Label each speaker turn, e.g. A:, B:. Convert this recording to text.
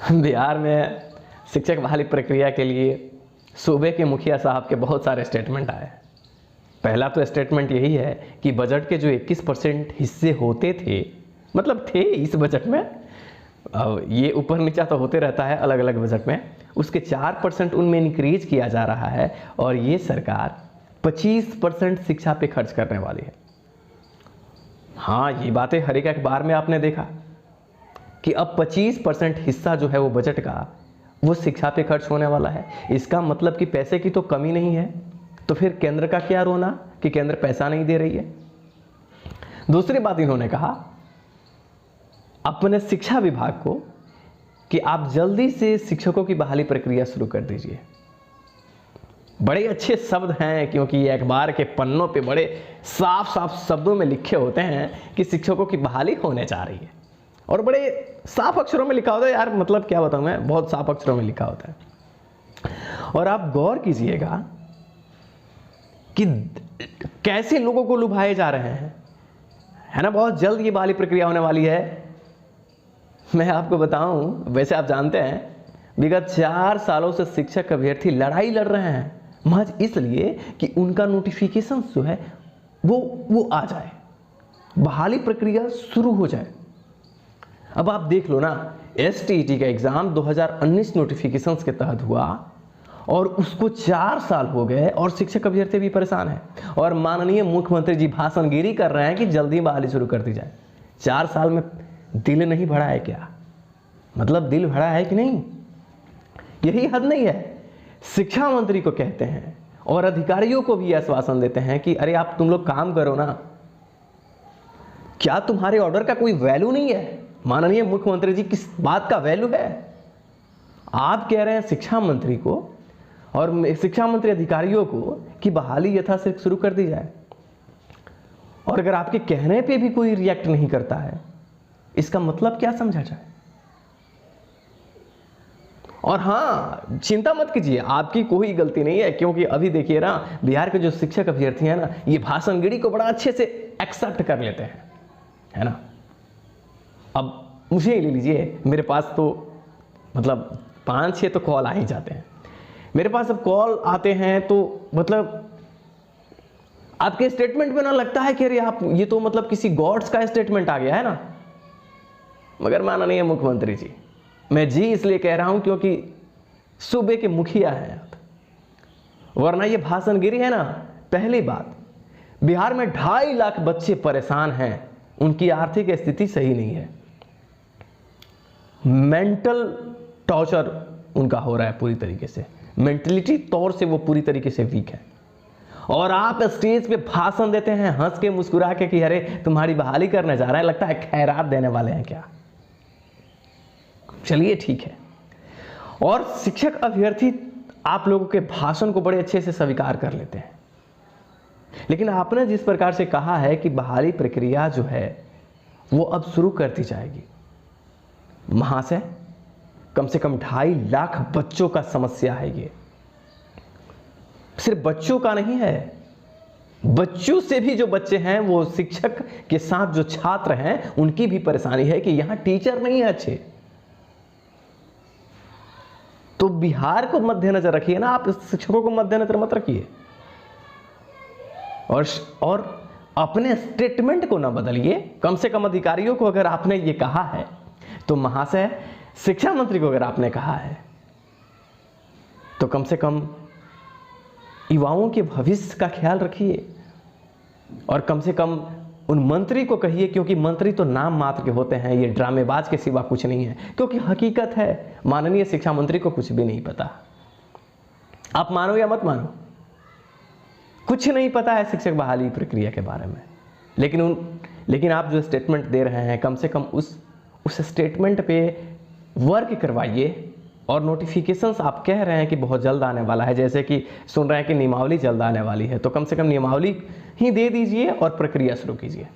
A: बिहार में शिक्षक बहाली प्रक्रिया के लिए सूबे के मुखिया साहब के बहुत सारे स्टेटमेंट आए। पहला तो स्टेटमेंट यही है कि बजट के जो 21% हिस्से होते थे, मतलब थे इस बजट में, ये ऊपर नीचा तो होते रहता है अलग अलग बजट में, उसके 4% उनमें इंक्रीज किया जा रहा है और ये सरकार 25% शिक्षा पे खर्च करने वाली है। हाँ, ये बातें हर एक अखबार में आपने देखा कि अब 25% हिस्सा जो है वो बजट का वो शिक्षा पे खर्च होने वाला है। इसका मतलब कि पैसे की तो कमी नहीं है, तो फिर केंद्र का क्या रोना कि केंद्र पैसा नहीं दे रही है। दूसरी बात इन्होंने कहा अपने शिक्षा विभाग को कि आप जल्दी से शिक्षकों की बहाली प्रक्रिया शुरू कर दीजिए। बड़े अच्छे शब्द हैं, क्योंकि ये अखबार के पन्नों पे बड़े साफ साफ शब्दों में लिखे होते हैं कि शिक्षकों की बहाली होने जा रही है, और बड़े साफ अक्षरों में लिखा होता है। यार मतलब क्या बताऊं मैं, बहुत साफ अक्षरों में लिखा होता है। और आप गौर कीजिएगा कि कैसे लोगों को लुभाए जा रहे हैं, है ना। बहुत जल्द ये बहाली प्रक्रिया होने वाली है। मैं आपको बताऊं, वैसे आप जानते हैं विगत 4 सालों से शिक्षक अभ्यर्थी लड़ाई लड़ रहे हैं महज इसलिए कि उनका नोटिफिकेशन जो है वो आ जाए, बहाली प्रक्रिया शुरू हो जाए। अब आप देख लो ना, STET का एग्जाम 2019 नोटिफिकेशंस के तहत हुआ और उसको 4 साल हो गए और शिक्षक अभ्यर्थी भी परेशान है। और माननीय मुख्यमंत्री जी भाषणगिरी कर रहे हैं कि जल्दी बहाली शुरू कर दी जाए। 4 साल में दिल नहीं भरा है क्या? मतलब दिल भरा है कि नहीं? यही हद नहीं है। शिक्षा मंत्री को कहते हैं और अधिकारियों को भी आश्वासन देते हैं कि अरे आप तुम लोग काम करो ना, क्या तुम्हारे ऑर्डर का कोई वैल्यू नहीं है? माननीय मुख्यमंत्री जी, किस बात का वैल्यू है? आप कह रहे हैं शिक्षा मंत्री को और शिक्षा मंत्री अधिकारियों को कि बहाली यथाशीघ्र शुरू कर दी जाए, और अगर आपके कहने पे भी कोई रिएक्ट नहीं करता है, इसका मतलब क्या समझा जाए? और हाँ, चिंता मत कीजिए, आपकी कोई गलती नहीं है, क्योंकि अभी देखिए ना, बिहार के जो शिक्षक अभ्यर्थी हैं ना, ये भाषणगिरी को बड़ा अच्छे से एक्सेप्ट कर लेते हैं, है ना। अब मुझे ले लीजिए, मेरे पास तो मतलब 5-6 तो कॉल आ ही जाते हैं मेरे पास। अब कॉल आते हैं तो मतलब आपके स्टेटमेंट में ना लगता है कि अरे आप ये तो मतलब किसी गॉड्स का स्टेटमेंट आ गया है ना। मगर माननीय मुख्यमंत्री जी, मैं जी इसलिए कह रहा हूं क्योंकि सूबे के मुखिया हैं आप, वरना ये भाषणगिरी है ना। पहली बात, बिहार में 2.5 लाख बच्चे परेशान हैं, उनकी आर्थिक स्थिति सही नहीं है, मेंटल टॉर्चर उनका हो रहा है पूरी तरीके से, मेंटलिटी तौर से वो पूरी तरीके से वीक है। और आप स्टेज पे भाषण देते हैं हंस के मुस्कुरा के कि अरे तुम्हारी बहाली करने जा रहे हैं, लगता है खैरात देने वाले हैं क्या। चलिए ठीक है। और शिक्षक अभ्यर्थी आप लोगों के भाषण को बड़े अच्छे से स्वीकार कर लेते हैं, लेकिन आपने जिस प्रकार से कहा है कि बहाली प्रक्रिया जो है वो अब शुरू कर दी जाएगी, महाशय कम से कम 2.5 लाख बच्चों का समस्या है। ये सिर्फ बच्चों का नहीं है, बच्चों से भी जो बच्चे हैं, वो शिक्षक के साथ जो छात्र हैं, उनकी भी परेशानी है कि यहां टीचर नहीं है अच्छे। तो बिहार को मद्देनजर रखिए ना, आप शिक्षकों को मद्देनजर मत रखिए, और अपने स्टेटमेंट को ना बदलिए। कम से कम अधिकारियों को अगर आपने ये कहा है, तो महाशय शिक्षा मंत्री को अगर आपने कहा है, तो कम से कम युवाओं के भविष्य का ख्याल रखिए, और कम से कम उन मंत्री को कहिए, क्योंकि मंत्री तो नाम मात्र के होते हैं, ये ड्रामेबाज के सिवा कुछ नहीं है। क्योंकि हकीकत है, माननीय शिक्षा मंत्री को कुछ भी नहीं पता। आप मानो या मत मानो, कुछ नहीं पता है शिक्षक बहाली प्रक्रिया के बारे में। लेकिन आप जो स्टेटमेंट दे रहे हैं, कम से कम उस स्टेटमेंट पे वर्क करवाइए। और नोटिफिकेशंस आप कह रहे हैं कि बहुत जल्द आने वाला है, जैसे कि सुन रहे हैं कि नियमावली जल्द आने वाली है, तो कम से कम नियमावली ही दे दीजिए और प्रक्रिया शुरू कीजिए।